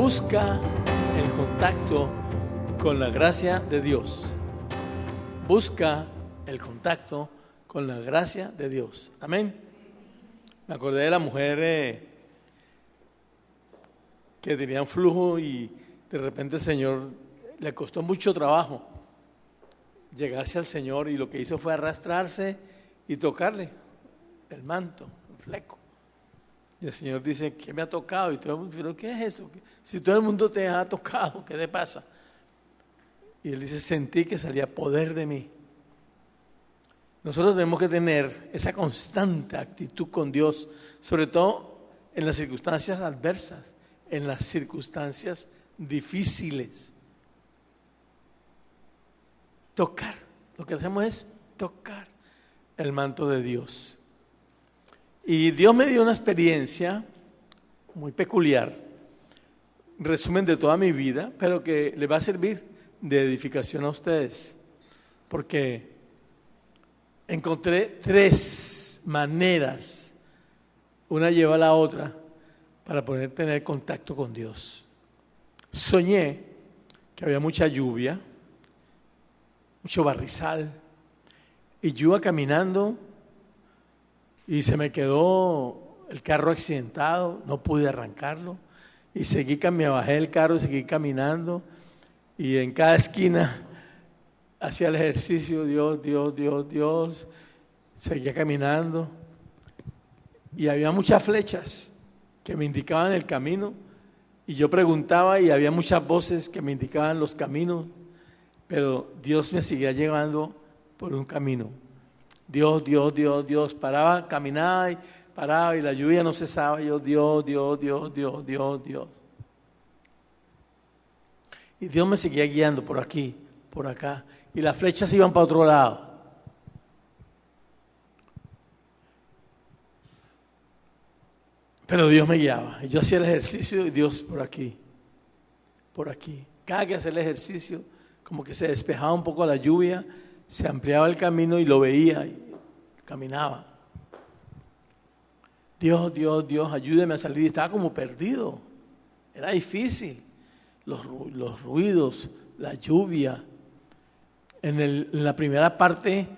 Busca el contacto con la gracia de Dios. Busca el contacto con la gracia de Dios. Amén. Me acordé de la mujer que tenía un flujo y de repente el Señor le costó mucho trabajo llegarse al Señor, y lo que hizo fue arrastrarse y tocarle el manto, el fleco. Y el Señor dice: ¿qué me ha tocado? Y todo el mundo dice: ¿qué es eso? Si todo el mundo te ha tocado, ¿qué te pasa? Y él dice: sentí que salía poder de mí. Nosotros tenemos que tener esa constante actitud con Dios, sobre todo en las circunstancias adversas, en las circunstancias difíciles. Tocar, lo que hacemos es tocar el manto de Dios. Y Dios me dio una experiencia muy peculiar, resumen de toda mi vida, pero que le va a servir de edificación a ustedes, porque encontré 3 maneras, una lleva a la otra, para poder tener contacto con Dios. Soñé que había mucha lluvia, mucho barrizal, y yo iba caminando y se me quedó el carro accidentado, no pude arrancarlo, y me bajé del carro y seguí caminando, y en cada esquina hacía el ejercicio: Dios, Dios, Dios, Dios. Seguía caminando y había muchas flechas que me indicaban el camino, y yo preguntaba y había muchas voces que me indicaban los caminos, pero Dios me seguía llevando por un camino. Dios, Dios, Dios, Dios. Paraba, caminaba y paraba, y la lluvia no cesaba. Yo: Dios, Dios, Dios, Dios, Dios, Dios. Y Dios me seguía guiando por aquí, por acá, y las flechas iban para otro lado. Pero Dios me guiaba, y yo hacía el ejercicio, y Dios por aquí, por aquí. Cada que hacía el ejercicio, como que se despejaba un poco la lluvia, se ampliaba el camino y lo veía y caminaba. Dios, Dios, Dios, ayúdeme a salir. Y estaba como perdido, era difícil. Los ruidos, la lluvia. En la primera parte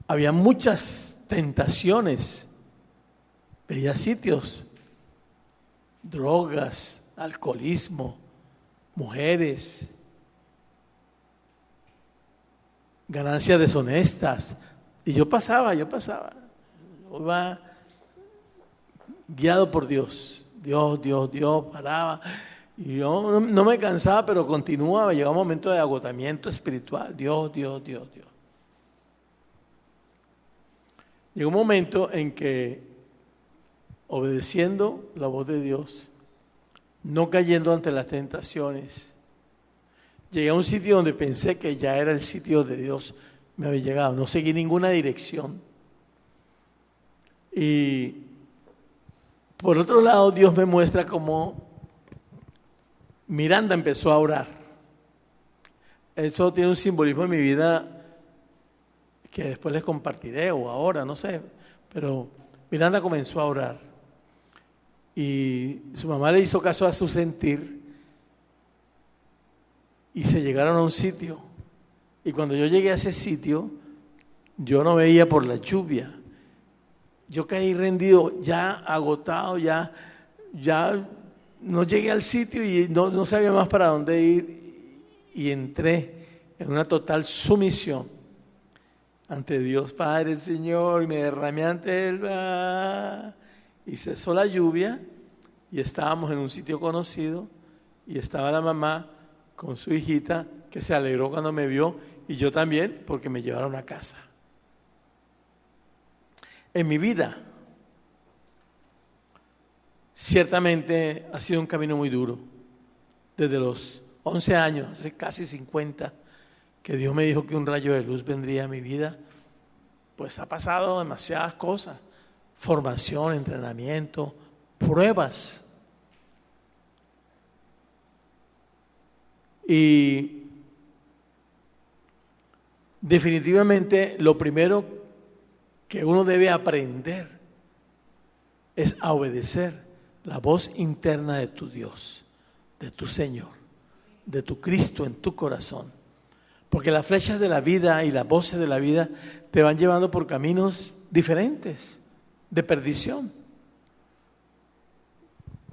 había muchas tentaciones. Veía sitios, drogas, alcoholismo, mujeres, ganancias deshonestas. Y yo pasaba, yo iba guiado por Dios. Dios, Dios, Dios, paraba. Y yo no me cansaba, pero continuaba. Llegaba un momento de agotamiento espiritual. Dios, Dios, Dios, Dios. Llegó un momento en que, obedeciendo la voz de Dios, no cayendo ante las tentaciones, llegué a un sitio donde pensé que ya era el sitio de Dios. Me había llegado, no seguí ninguna dirección. Y por otro lado, Dios me muestra cómo Miranda empezó a orar. Eso tiene un simbolismo en mi vida que después les compartiré, o ahora, no sé. Pero Miranda comenzó a orar. Y su mamá le hizo caso a su sentir, y se llegaron a un sitio. Y cuando yo llegué a ese sitio, yo no veía por la lluvia. Yo caí rendido, ya agotado, ya no llegué al sitio y no sabía más para dónde ir. Y entré en una total sumisión ante Dios Padre, Señor, y me derramé ante Él. Y cesó la lluvia, y estábamos en un sitio conocido, y estaba la mamá con su hijita, que se alegró cuando me vio, y yo también, porque me llevaron a casa. En mi vida, ciertamente ha sido un camino muy duro. Desde los 11 años, hace casi 50, que Dios me dijo que un rayo de luz vendría a mi vida, pues ha pasado demasiadas cosas. Formación, entrenamiento, pruebas. Y definitivamente lo primero que uno debe aprender es a obedecer la voz interna de tu Dios, de tu Señor, de tu Cristo en tu corazón. Porque las flechas de la vida y las voces de la vida te van llevando por caminos diferentes, de perdición.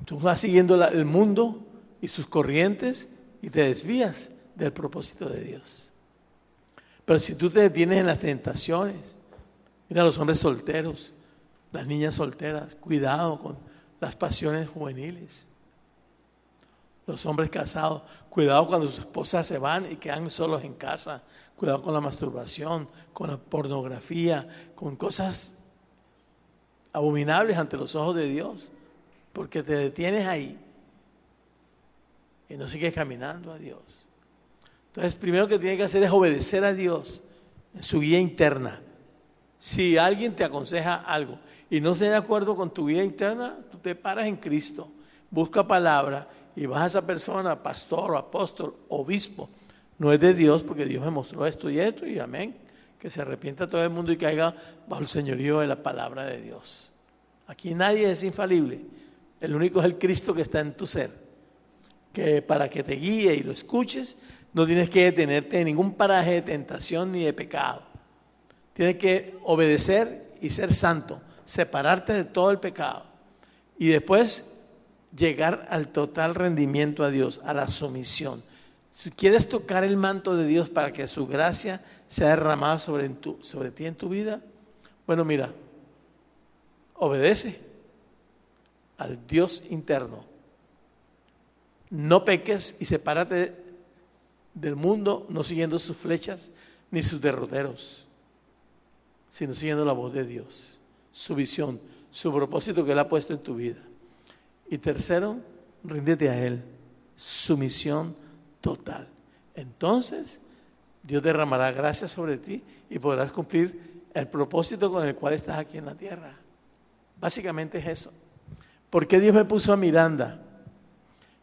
Tú vas siguiendo el mundo y sus corrientes y te desvías del propósito de Dios. Pero si tú te detienes en las tentaciones, mira a los hombres solteros, las niñas solteras, cuidado con las pasiones juveniles. Los hombres casados, cuidado cuando sus esposas se van y quedan solos en casa. Cuidado con la masturbación, con la pornografía, con cosas abominables ante los ojos de Dios. Porque te detienes ahí y no sigues caminando a Dios. Entonces, primero que tienes que hacer es obedecer a Dios en su guía interna. Si alguien te aconseja algo y no está de acuerdo con tu guía interna, tú te paras en Cristo, busca palabra y vas a esa persona, pastor o apóstol, obispo. No es de Dios porque Dios me mostró esto y amén. Que se arrepienta todo el mundo y caiga bajo el señorío de la palabra de Dios. Aquí nadie es infalible. El único es el Cristo que está en tu ser. Que para que te guíe y lo escuches, no tienes que detenerte en ningún paraje de tentación ni de pecado. Tienes que obedecer y ser santo, separarte de todo el pecado. Y después llegar al total rendimiento a Dios, a la sumisión. Si quieres tocar el manto de Dios para que su gracia sea derramada sobre ti en tu vida, bueno, mira, obedece al Dios interno. No peques y sepárate del mundo, no siguiendo sus flechas ni sus derroteros, sino siguiendo la voz de Dios, su visión, su propósito que Él ha puesto en tu vida. Y tercero, ríndete a Él, sumisión total. Entonces, Dios derramará gracia sobre ti y podrás cumplir el propósito con el cual estás aquí en la tierra. Básicamente es eso. ¿Por qué Dios me puso a Miranda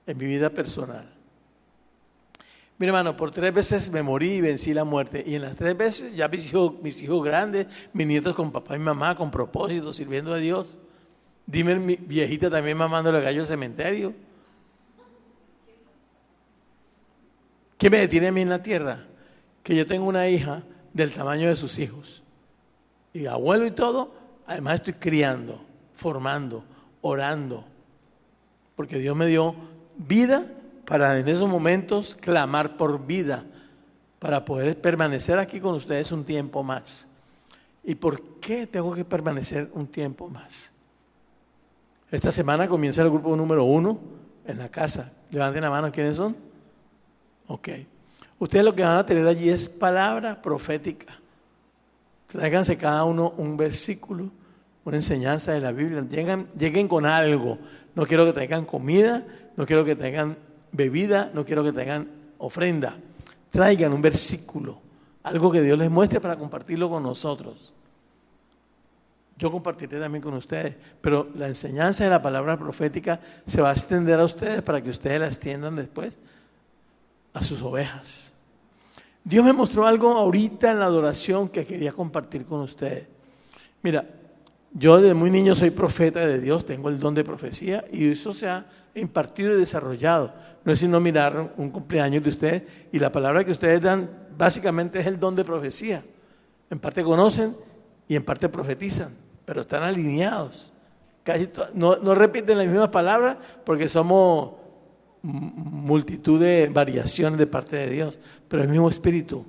en mi vida personal? Mi hermano, por 3 veces me morí y vencí la muerte. Y en las 3 veces ya mis hijos grandes, mis nietos con papá y mamá, con propósito, sirviendo a Dios. Dime mi viejita también mamándole gallo al cementerio. ¿Qué me detiene a mí en la tierra? Que yo tengo una hija del tamaño de sus hijos. Y abuelo y todo, además estoy criando, formando, orando. Porque Dios me dio vida para en esos momentos clamar por vida, para poder permanecer aquí con ustedes un tiempo más. ¿Y por qué tengo que permanecer un tiempo más? Esta semana comienza el grupo número 1 en la casa. Levanten la mano, ¿quiénes son? Ok. Ustedes lo que van a tener allí es palabra profética. Tráiganse cada uno un versículo, una enseñanza de la Biblia. Lleguen con algo. No quiero que traigan comida, no quiero que traigan bebida, no quiero que traigan ofrenda. Traigan un versículo, algo que Dios les muestre para compartirlo con nosotros. Yo compartiré también con ustedes, pero la enseñanza de la palabra profética se va a extender a ustedes para que ustedes la extiendan después a sus ovejas. Dios me mostró algo ahorita en la adoración que quería compartir con ustedes. Mira, yo desde muy niño soy profeta de Dios, tengo el don de profecía y eso se ha impartido y desarrollado. No es sino mirar un cumpleaños de ustedes y la palabra que ustedes dan básicamente es el don de profecía. En parte conocen y en parte profetizan, pero están alineados. Casi no repiten las mismas palabras porque somos multitud de variaciones de parte de Dios, pero el mismo espíritu.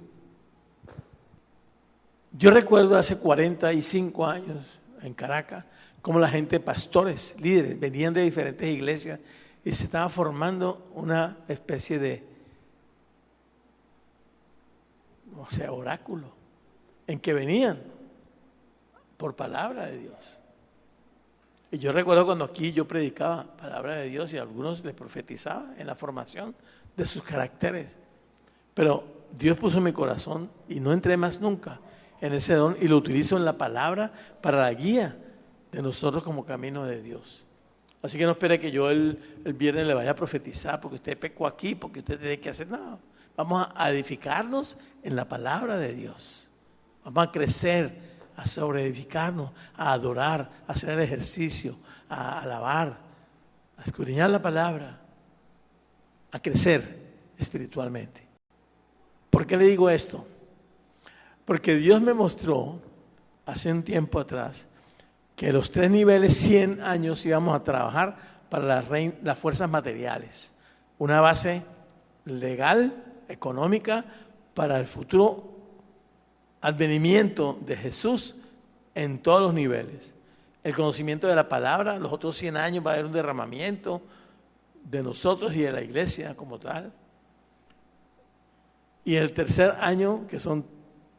Yo recuerdo hace 45 años en Caracas, como la gente, pastores, líderes, venían de diferentes iglesias y se estaba formando una especie de, oráculo, en que venían por palabra de Dios. Y yo recuerdo cuando aquí yo predicaba palabra de Dios y a algunos les profetizaba en la formación de sus caracteres. Pero Dios puso en mi corazón y no entré más nunca en ese don y lo utilizo en la palabra para la guía de nosotros como camino de Dios. Así que no espere que yo el viernes le vaya a profetizar porque usted pecó aquí, porque usted tiene que hacer nada. Vamos a edificarnos en la palabra de Dios. Vamos a crecer, a sobreedificarnos, a adorar, a hacer el ejercicio, a alabar, a escudriñar la palabra, a crecer espiritualmente. ¿Por qué le digo esto? Porque Dios me mostró hace un tiempo atrás que los 3 niveles, 100 años íbamos a trabajar para las fuerzas materiales. Una base legal, económica, para el futuro advenimiento de Jesús en todos los niveles. El conocimiento de la palabra, los otros 100 años va a haber un derramamiento de nosotros y de la iglesia como tal. Y el tercer año, que son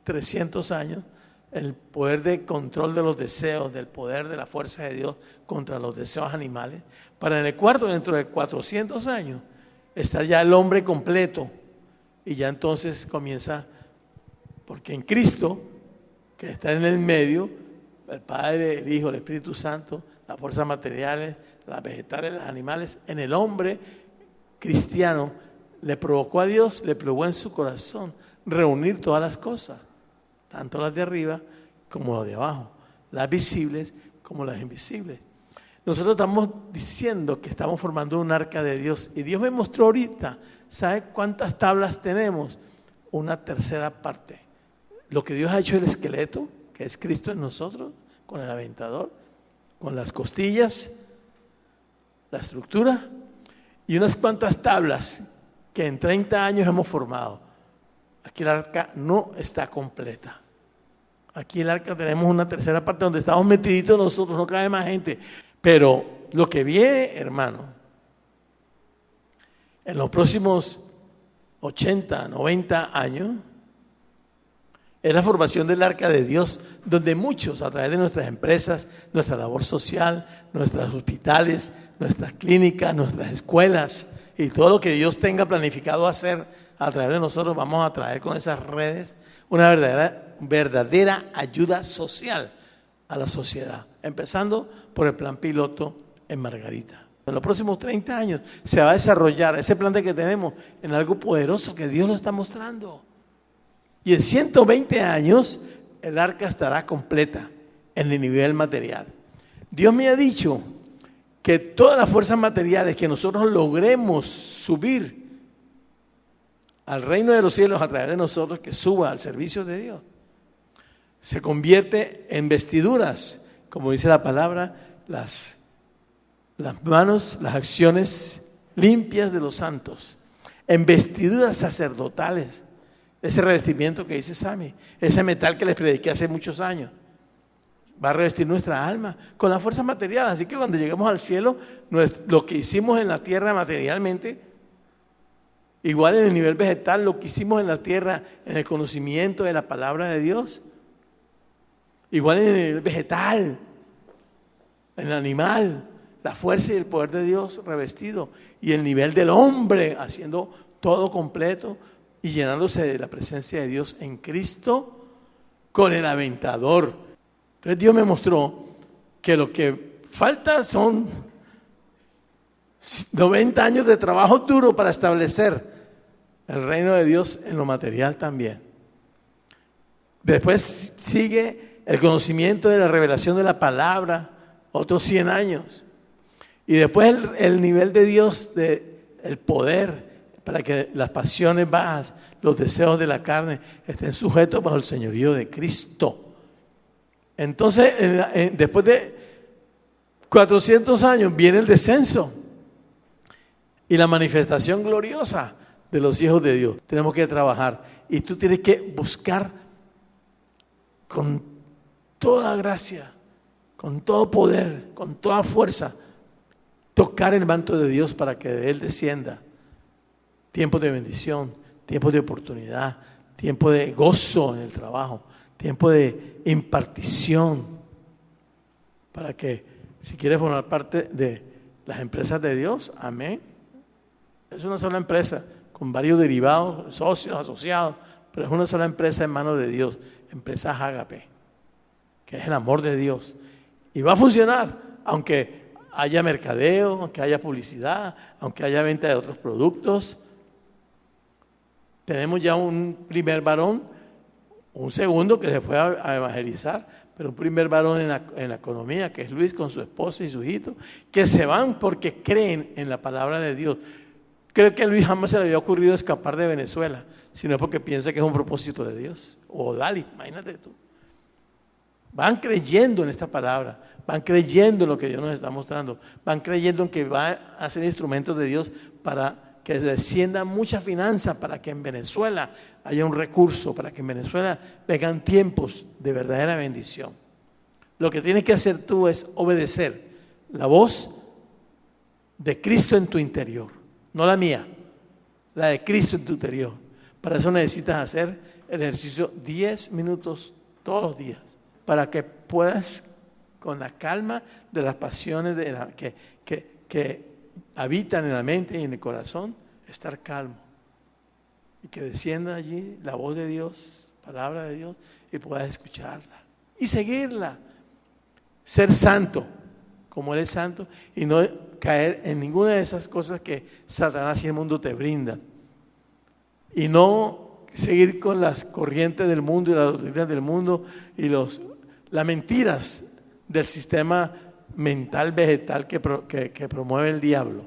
300 años, el poder de control de los deseos, del poder de la fuerza de Dios contra los deseos animales. Para en el cuarto, dentro de 400 años, estar ya el hombre completo. Y ya entonces comienza, porque en Cristo, que está en el medio, el Padre, el Hijo, el Espíritu Santo, las fuerzas materiales, las vegetales, los animales, en el hombre cristiano, le provocó a Dios, le provocó en su corazón reunir todas las cosas, tanto las de arriba como las de abajo, las visibles como las invisibles. Nosotros estamos diciendo que estamos formando un arca de Dios y Dios me mostró ahorita, ¿sabe cuántas tablas tenemos? Una tercera parte. Lo que Dios ha hecho el esqueleto, que es Cristo en nosotros, con el aventador, con las costillas, la estructura y unas cuantas tablas que en 30 años hemos formado. Aquí el arca no está completa. Aquí el arca tenemos una tercera parte donde estamos metiditos nosotros, no cabe más gente. Pero lo que viene, hermano, en los próximos 80, 90 años, es la formación del arca de Dios, donde muchos, a través de nuestras empresas, nuestra labor social, nuestros hospitales, nuestras clínicas, nuestras escuelas y todo lo que Dios tenga planificado hacer a través de nosotros, vamos a traer con esas redes una verdadera ayuda social a la sociedad, empezando por el plan piloto en Margarita. En los próximos 30 años se va a desarrollar ese plan que tenemos en algo poderoso que Dios nos está mostrando. Y en 120 años el arca estará completa en el nivel material. Dios me ha dicho que todas las fuerzas materiales que nosotros logremos subir al reino de los cielos a través de nosotros, que suba al servicio de Dios, se convierte en vestiduras, como dice la palabra, las manos, las acciones limpias de los santos, en vestiduras sacerdotales. Ese revestimiento que dice Sammy, ese metal que les prediqué hace muchos años, va a revestir nuestra alma con la fuerza material. Así que cuando lleguemos al cielo, lo que hicimos en la tierra materialmente, igual en el nivel vegetal, lo que hicimos en la tierra en el conocimiento de la palabra de Dios, igual en el nivel vegetal, en el animal, la fuerza y el poder de Dios revestido, y el nivel del hombre haciendo todo completo y llenándose de la presencia de Dios en Cristo con el aventador. Entonces Dios me mostró que lo que falta son 90 años de trabajo duro para establecer el reino de Dios en lo material también. Después sigue el conocimiento de la revelación de la palabra, otros 100 años. Y después el nivel de Dios, el poder, para que las pasiones bajas, los deseos de la carne estén sujetos bajo el señorío de Cristo. Entonces, después de 400 años viene el descenso y la manifestación gloriosa de los hijos de Dios. Tenemos que trabajar y tú tienes que buscar con toda gracia, con todo poder, con toda fuerza, tocar el manto de Dios para que de Él descienda tiempo de bendición, tiempo de oportunidad, tiempo de gozo en el trabajo, tiempo de impartición, para que si quieres formar parte de las empresas de Dios, amén. Es una sola empresa con varios derivados, socios, asociados, pero es una sola empresa en manos de Dios, empresa Ágape, que es el amor de Dios. Y va a funcionar, aunque haya mercadeo, aunque haya publicidad, aunque haya venta de otros productos. Tenemos ya un primer varón, Un segundo que se fue a evangelizar, pero un primer varón en la economía, que es Luis, con su esposa y su hijito, que se van porque creen en la palabra de Dios. Creo que a Luis jamás se le había ocurrido escapar de Venezuela, sino porque piensa que es un propósito de Dios. O Dali, imagínate tú. Van creyendo en esta palabra, van creyendo en lo que Dios nos está mostrando, van creyendo en que va a ser instrumentos de Dios para que descienda mucha finanza, para que en Venezuela haya un recurso, para que en Venezuela vengan tiempos de verdadera bendición. Lo que tienes que hacer tú es obedecer la voz de Cristo en tu interior, no la mía, la de Cristo en tu interior. Para eso necesitas hacer el ejercicio 10 minutos todos los días, para que puedas, con la calma de las pasiones que habitan en la mente y en el corazón, estar calmo. Y que descienda allí la voz de Dios, palabra de Dios, y puedas escucharla. Y seguirla. Ser santo, como Él es santo, y no caer en ninguna de esas cosas que Satanás y el mundo te brindan. Y no seguir con las corrientes del mundo y las doctrinas del mundo y las mentiras del sistema mental vegetal que promueve el diablo,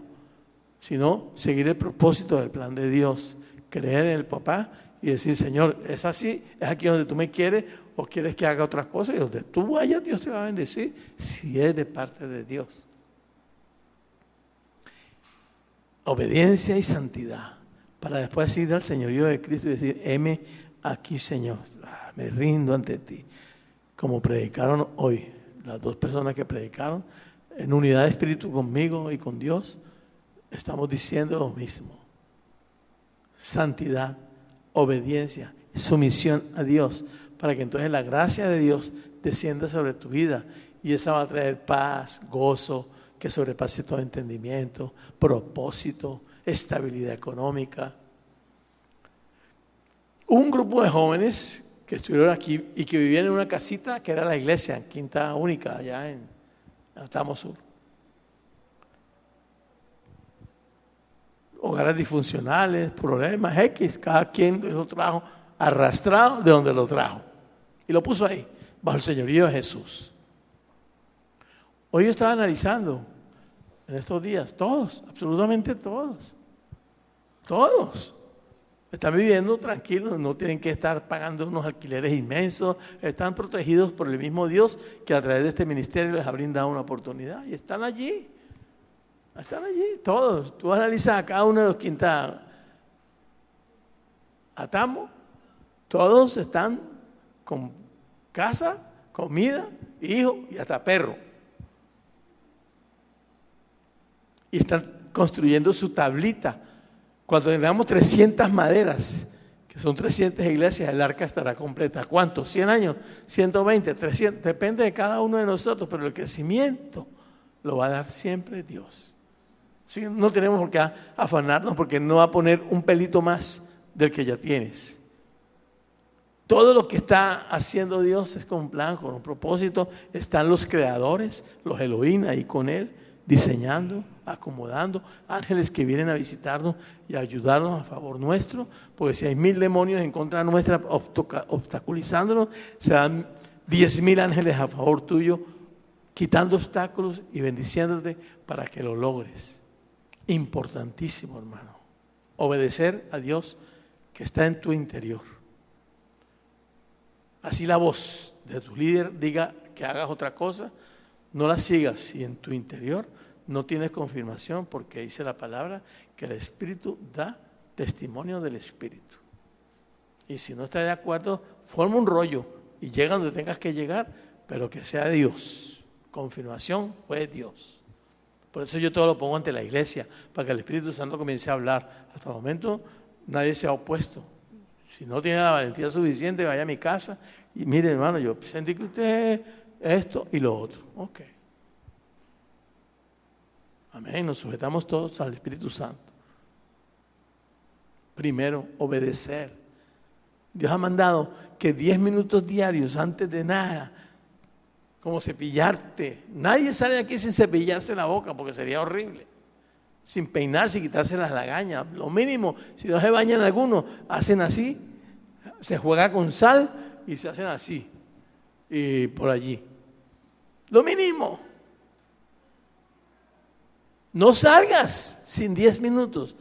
sino seguir el propósito del plan de Dios, creer en el papá y decir: Señor, es así, es aquí donde tú me quieres, o quieres que haga otras cosas, y donde tú vayas Dios te va a bendecir, si es de parte de Dios. Obediencia y santidad, para después ir al señorío de Cristo y decir: heme aquí, Señor, me rindo ante ti, como predicaron hoy las dos personas que predicaron en unidad de espíritu conmigo y con Dios. Estamos diciendo lo mismo: santidad, obediencia, sumisión a Dios, para que entonces la gracia de Dios descienda sobre tu vida, y esa va a traer paz, gozo, que sobrepase todo entendimiento, propósito, estabilidad económica. Un grupo de jóvenes que estuvieron aquí y que vivían en una casita que era la iglesia, en Quinta Única, allá en Altamo Sur. Hogares disfuncionales, problemas X, cada quien lo trajo arrastrado de donde lo trajo y lo puso ahí, bajo el señorío de Jesús. Hoy yo estaba analizando en estos días, todos, absolutamente todos, están viviendo tranquilos, no tienen que estar pagando unos alquileres inmensos, están protegidos por el mismo Dios que a través de este ministerio les ha brindado una oportunidad, y están allí, todos. Tú analizas a cada uno de los Quinta Altamo, todos están con casa, comida, hijo y hasta perro. Y están construyendo su tablita. Cuando tengamos 300 maderas, que son 300 iglesias, el arca estará completa. ¿Cuánto? ¿100 años? ¿120? ¿300? Depende de cada uno de nosotros, pero el crecimiento lo va a dar siempre Dios. ¿Sí? No tenemos por qué afanarnos, porque no va a poner un pelito más del que ya tienes. Todo lo que está haciendo Dios es con un plan, con un propósito. Están los creadores, los Elohim ahí con Él, diseñando, acomodando, ángeles que vienen a visitarnos y a ayudarnos a favor nuestro, porque si hay 1000 demonios en contra nuestra obstaculizándonos, se dan 10,000 ángeles a favor tuyo, quitando obstáculos y bendiciéndote para que lo logres. Importantísimo, hermano, obedecer a Dios que está en tu interior. Así la voz de tu líder diga que hagas otra cosa, no la sigas si en tu interior no tienes confirmación, porque dice la palabra que el Espíritu da testimonio del Espíritu. Y si no estás de acuerdo, forma un rollo y llega donde tengas que llegar, pero que sea Dios. Confirmación fue Dios. Por eso yo todo lo pongo ante la iglesia, para que el Espíritu Santo comience a hablar. Hasta el momento nadie se ha opuesto. Si no tiene la valentía suficiente, vaya a mi casa y mire, hermano, yo sentí que usted esto y lo otro. Ok. Amén. Nos sujetamos todos al Espíritu Santo. Primero, obedecer. Dios ha mandado que 10 minutos diarios, antes de nada, como cepillarte. Nadie sale de aquí sin cepillarse la boca, porque sería horrible. Sin peinarse y quitarse las lagañas. Lo mínimo, si no se bañan algunos, hacen así, se juega con sal y se hacen así y por allí. Lo mínimo. No salgas sin 10 minutos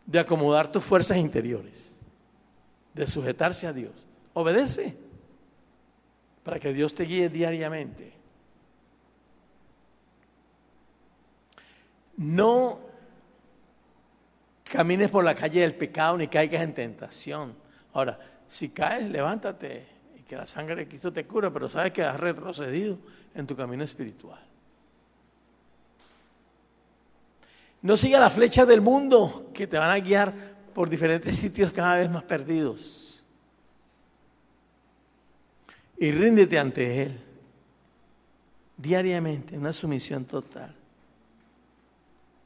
de acomodar tus fuerzas interiores, de sujetarse a Dios. Obedece para que Dios te guíe diariamente. No camines por la calle del pecado ni caigas en tentación. Ahora, si caes, levántate y que la sangre de Cristo te cura, pero sabes que has retrocedido en tu camino espiritual. No sigas la flecha del mundo que te van a guiar por diferentes sitios cada vez más perdidos. Y ríndete ante Él diariamente, en una sumisión total,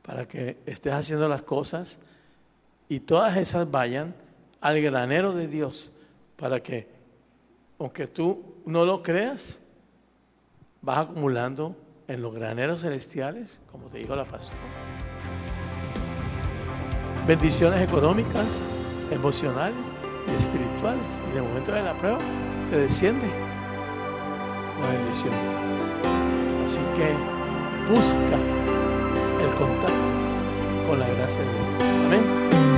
para que estés haciendo las cosas y todas esas vayan al granero de Dios, para que, aunque tú no lo creas, vas acumulando en los graneros celestiales, como te dijo la pastora, bendiciones económicas, emocionales y espirituales. Y en el momento de la prueba te desciende la bendición. Así que busca el contacto con la gracia de Dios. Amén.